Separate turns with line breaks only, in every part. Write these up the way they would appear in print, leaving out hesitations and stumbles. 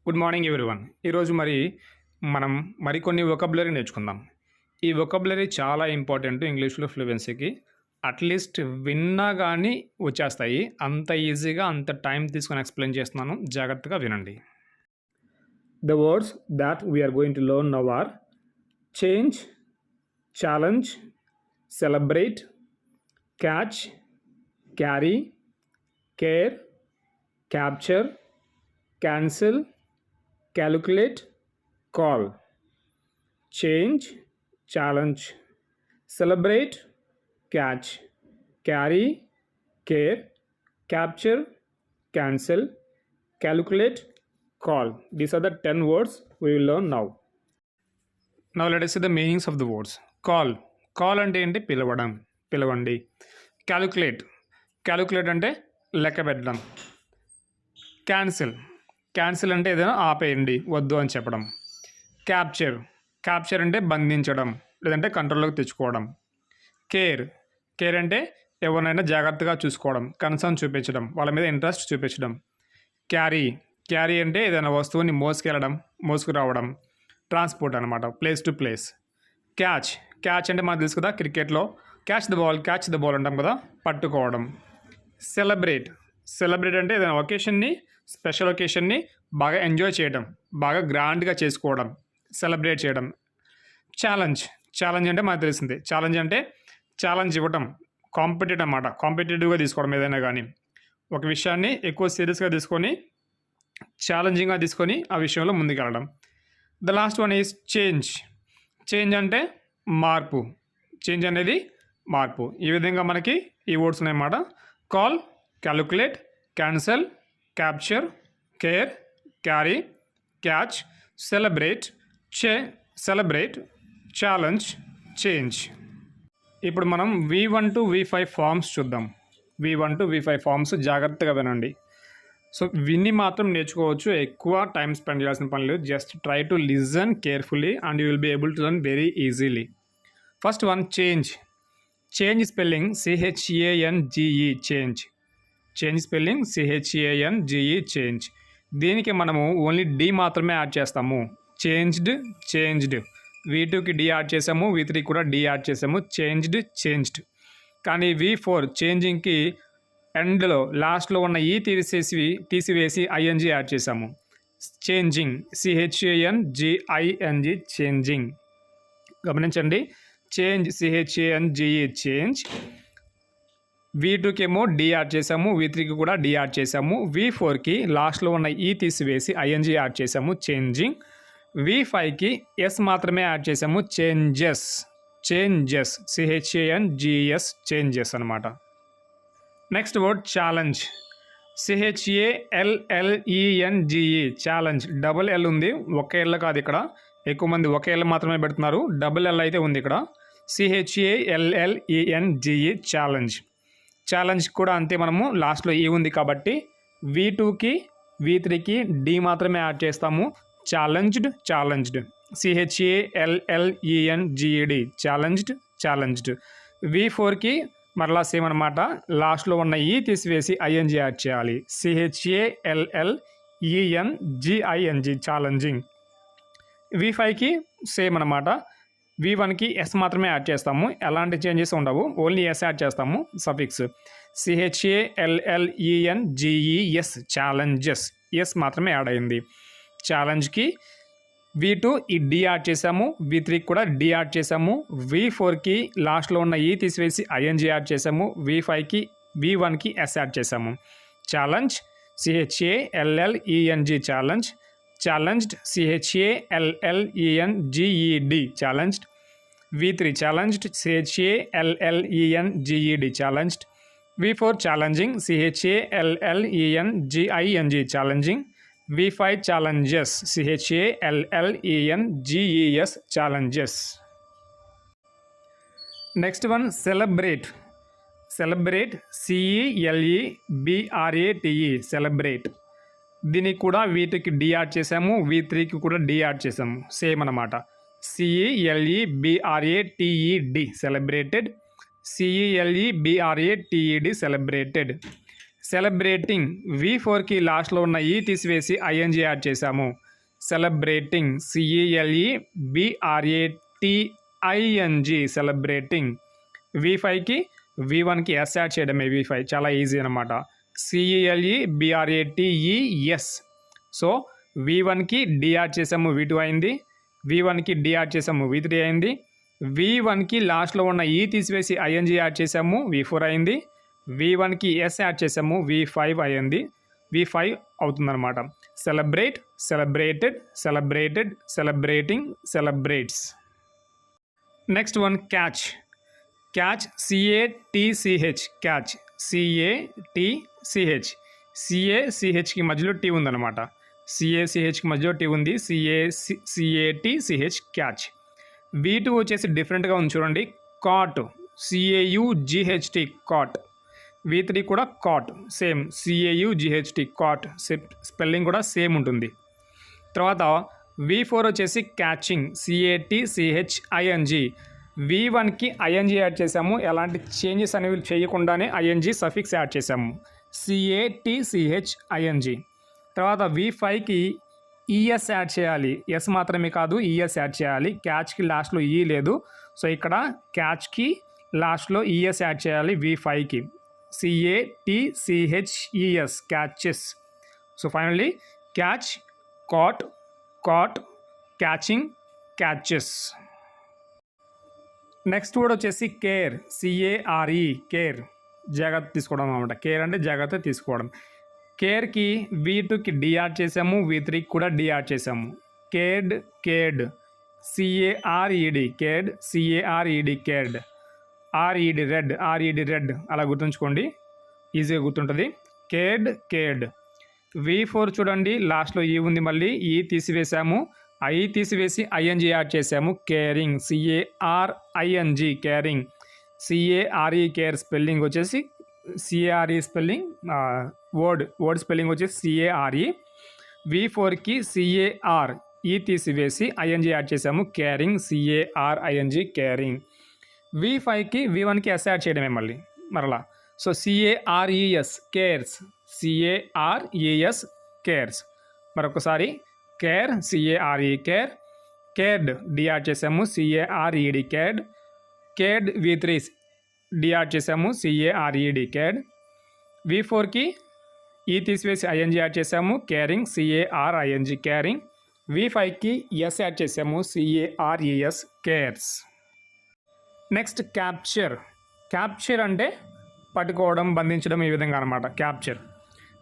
Good morning everyone. ఈరోజు మనం మరికొన్ని వొకాబులరీ నేర్చుకుందాం. ఈ వొకాబులరీ చాలా ఇంపార్టెంట్ ఇంగ్లీష్‌లో ఫ్లూయెన్సీకి. అట్‌లీస్ట్ విన్నా గానీ వచ్చేస్తాయి. అంత ఈజీగా, అంత టైం తీసుకొని ఎక్స్‌ప్లెయిన్ చేస్తున్నాను. జాగ్రత్తగా వినండి. The words that we are going to learn now are change, challenge, celebrate, catch, carry, care, capture, cancel, calculate, call. Change, challenge, celebrate, catch, carry, care, capture, cancel, calculate, call. These are the 10 words we will learn now. Now let us see the meanings of the words. Call. Call అంటే ఏంటి? పిలవడం, పిలవండి. Calculate. Calculate అంటే లెక్క పెట్టడం. Cancel. Cancel అంటే ఏదైనా ఆపేయండి, వద్దు అని చెప్పడం. క్యాప్చర్. క్యాప్చర్ అంటే బంధించడం లేదంటే కంట్రోల్లోకి తెచ్చుకోవడం. కేర్. కేర్ అంటే ఎవరినైనా జాగ్రత్తగా చూసుకోవడం, కన్సర్న్ చూపించడం, వాళ్ళ మీద ఇంట్రెస్ట్ చూపించడం. క్యారీ. క్యారీ అంటే ఏదైనా వస్తువుని మోసుకురావడం, ట్రాన్స్పోర్ట్ అనమాట, place to place. Catch. Catch అంటే మనకు తెలుసు కదా, క్రికెట్లో క్యాచ్ ద బాల్ అంటాం కదా, పట్టుకోవడం. సెలబ్రేట్. సెలబ్రేట్ అంటే ఏదైనా స్పెషల్ ఒకేషన్ని బాగా ఎంజాయ్ చేయడం, బాగా గ్రాండ్గా చేసుకోవడం, సెలబ్రేట్ చేయడం. ఛాలెంజ్. ఛాలెంజ్ అంటే మనకు తెలిసింది. ఛాలెంజ్ అంటే ఛాలెంజ్ ఇవ్వటం, కాంపిటేటివ్గా తీసుకోవడం. ఏదైనా కానీ ఒక విషయాన్ని ఎక్కువ సీరియస్గా తీసుకొని, ఛాలెంజింగ్గా తీసుకొని ఆ విషయంలో ముందుకెళ్ళడం. The last one is change. Change అంటే మార్పు. చేంజ్ అనేది మార్పు. ఈ విధంగా మనకి ఈ వర్డ్స్ ఉన్నాయన్నమాట. Call, calculate, cancel, capture, care, carry, catch, celebrate, challenge, change. ఇప్పుడు మనం V1 to V5 ఫార్మ్స్ చూద్దాం. V1 to V5 ఫార్మ్స్ జాగ్రత్తగా వినండి. సో విన్ని మాత్రం నేర్చుకోవచ్చు, ఎక్కువ టైం స్పెండ్ చేయాల్సిన పని లేదు. Just try to listen carefully and you will be able to learn very easily. First one, change. Change spelling CHANGE, change. Change spelling CHANGE, change. దీనికి మనము ఓన్లీ డి మాత్రమే యాడ్ చేస్తాము. చేంజ్డ్. V2కి D add చేసాము, V3 కూడా D add చేసాము. Changed. కానీ V4 చేంజింగ్కి ఎండ్లో లాస్ట్లో ఉన్న ఈ తీసివేసి ING యాడ్ చేసాము. Changing, CHANGING, changing. గమనించండి, చేంజ్ CHANGE, చేంజ్. V2కి ఏమో డి యాడ్ చేసాము, V3కి కూడా డి యాడ్ చేసాము. V4కి లాస్ట్లో ఉన్న ఈ తీసివేసి ING యాడ్ చేసాము, చేంజింగ్. V5కి ఎస్ మాత్రమే యాడ్ చేసాము, చేంజెస్. CHANGES, చేంజెస్ అనమాట. Next word challenge. CHALLENGE, challenge. Double L ఉంది, ఒక ఎల్ కాదు. ఇక్కడ ఎక్కువ మంది ఒక ఎల్ మాత్రమే పెడుతున్నారు, డబుల్ ఎల్ అయితే ఉంది ఇక్కడ. CHALLENGE, challenge. ఛాలెంజ్ కూడా అంతే, మనము లాస్ట్లో ఈ ఉంది కాబట్టి V2కి V3కి డి మాత్రమే యాడ్ చేస్తాము. ఛాలెంజ్డ్. CHALLENGED, challenged. V4కి మరలా సేమ్ అనమాట, లాస్ట్లో ఉన్న ఈ తీసివేసి ING యాడ్ చేయాలి. CHALLENGING, challenging. V5కి సేమ్ అనమాట. V1కి ఎస్ మాత్రమే యాడ్ చేస్తాము, ఎలాంటి చేంజెస్ ఉండవు, ఓన్లీ ఎస్ యాడ్ చేస్తాము, సఫిక్స్. CHALLENGES, challenges. ఎస్ మాత్రమే యాడ్ అయింది. ఛాలెంజ్కి V2 ఈ డి యాడ్ చేసాము, V3కి కూడా డి యాడ్ చేసాము. V4కి లాస్ట్లో ఉన్న ఈ తీసివేసి ING యాడ్ చేసాము. V1కి ఎస్ యాడ్ చేసాము. Challenge, CHALLENG, challenge. Challenged, CHALLENGED, challenged. V3 challenged, CHALLENGED, challenged. V4 challenging, CHALLENGING, challenging. V5 challenges, CHALLENGES, challenges. Next one, celebrate. CELEBRATE, celebrate. దీనికి కూడా V2కి డి యాడ్ చేసాము, V3కి కూడా డి యాడ్ చేసాము, సేమ్ అనమాట. CELEBRATED, celebrated. CELEBRATED, celebrated. Celebrating V4కి లాస్ట్లో ఉన్న ఈ తీసివేసి ఐఎన్జీ యాడ్ చేశాము. Celebrating CELEBRATING celebrating. V5కి V1కి S యాడ్ చేయడమే. V5 చాలా ఈజీ అనమాట. CELEBRATES. సో V1కి D యాడ్ చేసాము, V2 అయింది. V1కి D యాడ్ చేసాము, V3 అయింది. V1కి లాస్ట్లో ఉన్న ఈ తీసివేసి ఐఎన్జీ యాడ్ చేసాము, V4 అయింది. V1కి S యాడ్ చేసాము, V5 అయింది. V5 అవుతుందన్నమాట. Celebrate, celebrated, celebrated, celebrating, celebrates. Next one catch. Catch CATCH catch CATCH. CACHకి మధ్యలో T ఉందన్నమాట. CACHకి మధ్యలో T ఉంది. CATCH catch. V2 వచ్చేసి డిఫరెంట్గా ఉంది చూడండి. Cot CAUGHT caught. V3 కూడా caught same CAUGHT caught. Spelling కూడా సేమ్ ఉంటుంది. తర్వాత V4 వచ్చేసి క్యాచింగ్ CATCHING. V1కి ఐఎన్జీ యాడ్ చేసాము. ఎలాంటి చేంజెస్ అనేవి చేయకుండానే ఐఎన్జీ సఫిక్స్ యాడ్ చేసాము, CATCHING. తర్వాత V5కి ES యాడ్ చేయాలి. ఎస్ మాత్రమే కాదు, ES యాడ్ చేయాలి. క్యాచ్కి లాస్ట్లో ఈ లేదు, సో ఇక్కడ క్యాచ్కి లాస్ట్లో ES యాడ్ చేయాలి. V5కి CATCHES catches. So finally catch, caught, caught, catching, catches. Next word వచ్చేసి కేర్ CARE కేర్. జాగ్రత్త తీసుకోవడం అనమాట. కేర్ అంటే జాగ్రత్త తీసుకోవడం. కేర్కి V2కి D యాడ్ చేసాము, V3కి కూడా D యాడ్ చేసాము. Cared, cared CARED cared, CARED cared. RED red, RED red అలా గుర్తుంచుకోండి, ఈజీగా గుర్తుంటుంది. Cared, cared. V4 చూడండి, లాస్ట్లో ఈ ఉంది, మళ్ళీ ఈ తీసివేసాము, ఐ తీసివేసి ఐఎన్జీ యాడ్ చేసాము. Caring CARING caring. CARE care spelling వచ్చేసి CARE స్పెల్లింగ్, వర్డ్ స్పెల్లింగ్ వచ్చేసి CARE. V4కి CAR ఈ తీసివేసి ఐఎన్జీ యాడ్ చేసాము. Caring CARING caring. V5కి V1కి S యాడ్ చేయడమే మరలా. So CARES cares, CARES cares. మరొకసారి care CARE care. Cared D add చేసాము, CARED cared. Cared V3 D add చేసాము, CARED కేర్డ్. V4కి ఈ తీసివేసి ఐఎన్జీ యాడ్ చేసాము, caring CARING caring. V5కి S add చేసాము, CARES cares. Next capture. Capture అంటే పట్టుకోవడం, బంధించడం, ఈ విధంగా అనమాట. Capture,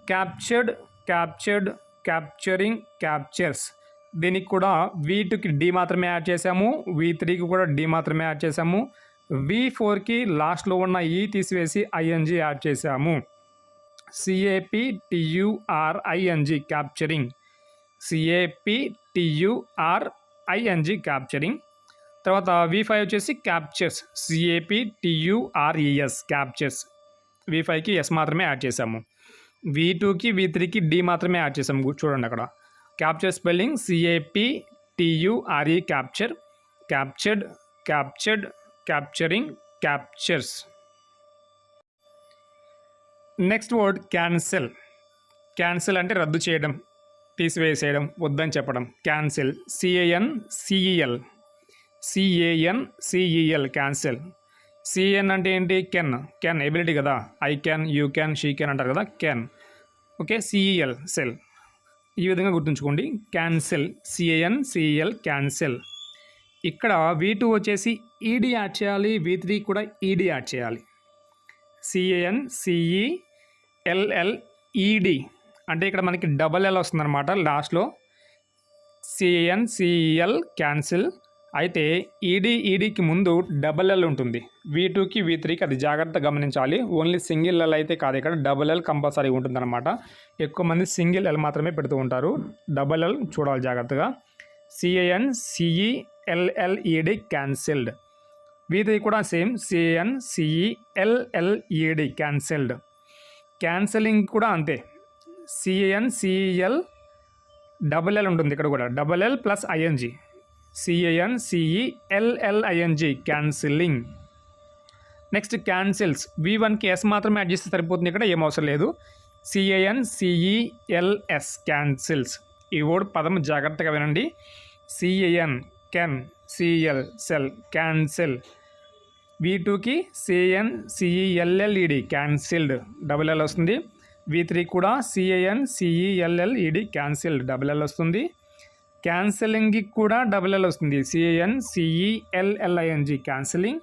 captured, captured, capturing, captures. దీనికి కూడా V2కి D మాత్రమే యాడ్ చేసాము, V3కి కూడా D మాత్రమే యాడ్ చేసాము. V4కి లాస్ట్లో ఉన్న ఈ తీసివేసి ఐఎన్జీ యాడ్ చేసాము, CAPTURING క్యాప్చరింగ్, CAPTURING క్యాప్చరింగ్. తర్వాత V5 వచ్చేసి క్యాప్చర్స్, CAPTURES క్యాప్చర్స్. V5కి S మాత్రమే యాడ్ చేసాము. V2కి V3కి D మాత్రమే యాడ్ చేసాము. చూడండి అక్కడ capture spelling CAPTURE capture. Captured, captured, capturing, captures. Next word cancel. Cancel అంటే రద్దు చేయడం, తీసివేసేయడం, వద్దని చెప్పడం. Cancel CANCEL cancel. CN అంటే ఏంటి? కెన్ ఎబిలిటీ కదా. I can, you can, she can అంటారు కదా, కెన్. Okay, CEL cell. ఈ విధంగా గుర్తుంచుకోండి. Cancel CANCEL cancel. ఇక్కడ V2 వచ్చేసి ED యాడ్ చేయాలి, V3 కూడా ED యాడ్ చేయాలి. CANCELLED అంటే ఇక్కడ మనకి డబల్ L వస్తుందన్నమాట లాస్ట్లో. CANCEL cancel. అయితే EDకి ముందు డబల్ L ఉంటుంది. V2కి V3కి అది జాగ్రత్త గమనించాలి. ఓన్లీ సింగిల్ L అయితే కాదు, ఇక్కడ డబల్ L కంపల్సరీ ఉంటుందన్నమాట. ఎక్కువ మంది సింగిల్ L మాత్రమే పెడుతూ ఉంటారు, డబల్ L చూడాలి జాగ్రత్తగా. CANCELLED cancelled. V3 కూడా సేమ్ CANCELLED క్యాన్సిల్డ్. క్యాన్సిలింగ్ కూడా అంతే, CANCEL డబల్ L ఉంటుంది ఇక్కడ కూడా, double L plus ING, CANCELLING cancelling. Next cancels. V1కి S మాత్రమే యాడ్ చేస్తే సరిపోతుంది, ఇక్కడ ఏం అవసరం లేదు. CANCELS cancels. ఈ వర్డ్ పదం జాగ్రత్తగా వినండి. CAN can, CL cell, cancel. V2కి CANCELLED క్యాన్సిల్డ్, డబుల్ ఎల్ వస్తుంది. V3 కూడా CANCELLED క్యాన్సిల్డ్, డబుల్ ఎల్ వస్తుంది. క్యాన్సిలింగ్కి కూడా డబుల్ ఎల్ వస్తుంది. CANCELLING cancelling.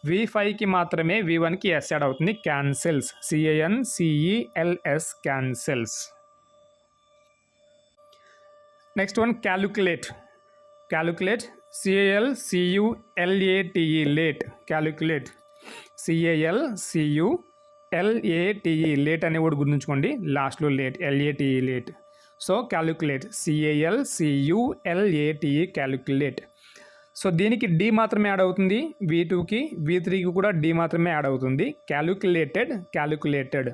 V5కి మాత్రమే V1కి S యాడ్ అవుతుంది, cancels. CANCELS cancels. Next one calculate. Calculate CALCULATE late, calculate. CALCULATE late అనే వర్డ్ గుర్తుంచుకోండి, లాస్ట్లో late, LATE late. So calculate, CALCULATE calculate. So దీనికి D మాత్రమే యాడ్ అవుతుంది. V2కి V3కి కూడా D మాత్రమే యాడ్ అవుతుంది. Calculated, calculated.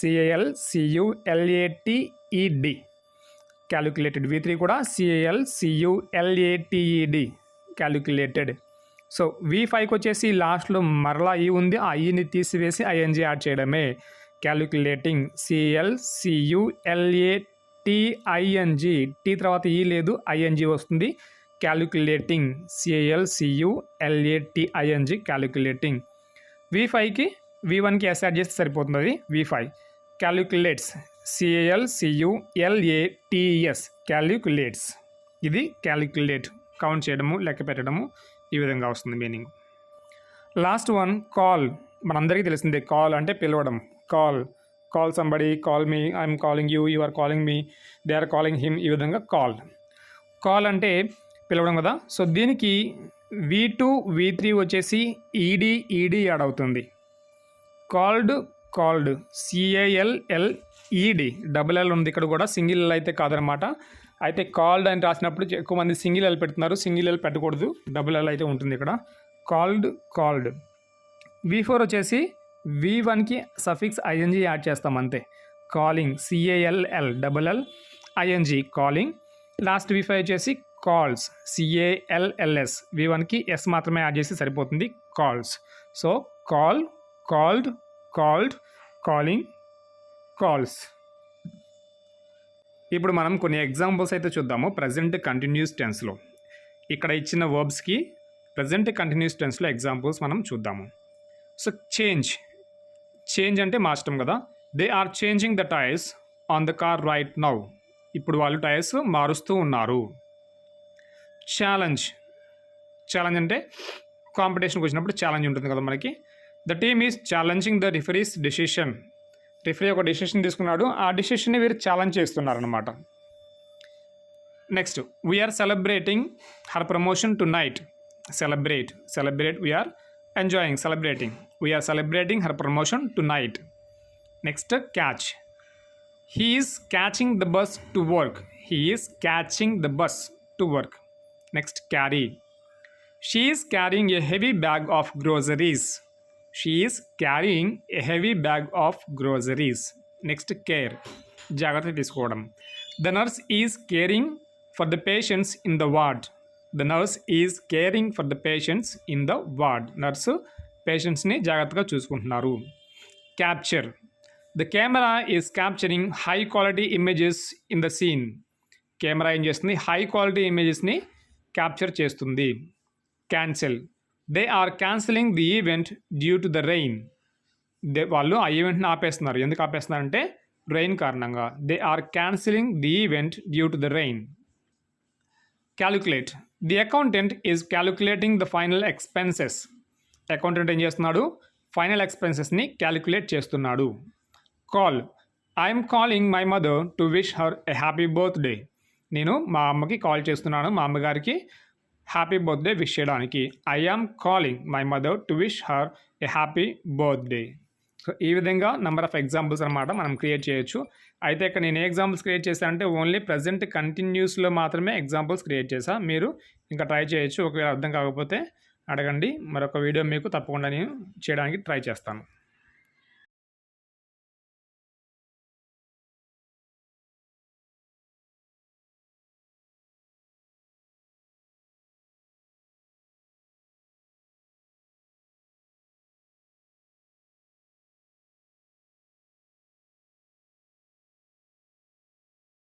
CALCULATED calculated. V3 కూడా CALCULATED క్యాలిక్యులేటెడ్. సో V5కి వచ్చేసి లాస్ట్లో మరలా ఈ ఉంది, ఆ ఈని తీసివేసి ING యాడ్ చేయడమే క్యాలిక్యులేటింగ్. CALCULATING, టీ తర్వాత ఈ లేదు, ING వస్తుంది. Calculating, CALCULATING calculating. V5కి V1కి S యాడ్ చేస్తే సరిపోతుంది, అది V5. Calculates, CALCULATS calculates. ఇది క్యాలిక్యులేట్, కౌంట్ చేయడము, లెక్క పెట్టడము, ఈ విధంగా వస్తుంది మీనింగ్. Last one call. మనందరికీ తెలిసిందే, కాల్ అంటే పిలవడం. Call somebody, call me, I'm calling you, you are calling me, they are calling him, ఈ విధంగా కాల్ అంటే పిలవడం కదా. సో దీనికి V2 V3 వచ్చేసి ED యాడ్ అవుతుంది. కాల్డ్ CALLED, డబుల్ ఎల్ ఉంది ఇక్కడ కూడా, సింగిల్ ఎల్ అయితే కాదనమాట. అయితే కాల్డ్ అని రాసినప్పుడు ఎక్కువ మంది సింగిల్ ఎల్ పెడుతున్నారు, సింగిల్ ఎల్ పెట్టకూడదు, డబుల్ ఎల్ అయితే ఉంటుంది ఇక్కడ. కాల్డ్. V4 వచ్చేసి V1కి సఫిక్స్ ING యాడ్ చేస్తాం అంతే, calling. CALL double L ING calling. Last V5 వచ్చేసి కాల్స్, CALLS. V1కి S మాత్రమే యాడ్ చేసి సరిపోతుంది, calls. So called, calling, calls. ఇప్పుడు మనం కొన్ని ఎగ్జాంపుల్స్ అయితే చూద్దాము ప్రజెంట్ కంటిన్యూస్ టెన్స్లో. ఇక్కడ ఇచ్చిన వర్బ్స్కి ప్రజెంట్ కంటిన్యూస్ టెన్స్లో ఎగ్జాంపుల్స్ మనం చూద్దాము. సో చేంజ్ అంటే మార్చడం కదా. They are changing the tyres on the car right now. ఇప్పుడు వాళ్ళు టైర్స్ మారుస్తూ ఉన్నారు. ఛాలెంజ్ అంటే కాంపిటీషన్కి వచ్చినప్పుడు ఛాలెంజ్ ఉంటుంది కదా మనకి. The team is challenging the referee's decision. Referee ఒక డెసిషన్ తీసుకున్నాడు, ఆ డెసిషన్ని వీరు ఛాలెంజ్ చేస్తున్నారనమాట. Next, we're celebrating her promotion tonight. Celebrate, we're enjoying, we're celebrating her promotion tonight. Next, catch. He is catching the bus to work. Next, carry. She is carrying a heavy bag of groceries. Next, care, జాగ్రత్త తీసుకోవడం. The nurse is caring for the patients in the ward. Nurse పేషెంట్స్ని జాగ్రత్తగా చూసుకుంటున్నారు. Capture. The camera is capturing high quality images in the scene. Camera ఏం చేస్తుంది, high quality ఇమేజెస్ని capture చేస్తుంది. Cancel. They are cancelling the event due to the rain. వాళ్ళు ఆ ఈవెంట్ని ఆపేస్తున్నారు. ఎందుకు ఆపేస్తున్నారంటే రెయిన్ కారణంగా. They are cancelling the event due to the rain. Calculate. The accountant is calculating the final expenses. Accountant ఏం చేస్తున్నాడు, ఫైనల్ ఎక్స్పెన్సెస్ని క్యాలిక్యులేట్ చేస్తున్నాడు. Call. I'm calling my mother to wish her a happy birthday. నేను మా అమ్మకి call చేస్తున్నాను, మా అమ్మగారికి హ్యాపీ బర్త్డే విష్ చేయడానికి. I am calling my mother to wish her a happy birthday. So ఈ విధంగా నెంబర్ ఆఫ్ ఎగ్జాంపుల్స్ అనమాట మనం క్రియేట్ చేయొచ్చు. అయితే ఇక్కడ నేను ఏ ఎగ్జాంపుల్స్ క్రియేట్ చేశాను అంటే ఓన్లీ ప్రజెంట్ కంటిన్యూస్లో మాత్రమే ఎగ్జాంపుల్స్ క్రియేట్ చేశాను. మీరు ఇంకా ట్రై చేయొచ్చు. ఒకవేళ అర్థం కాకపోతే అడగండి, మరొక వీడియో మీకు తప్పకుండా నేను చేయడానికి ట్రై చేస్తాను.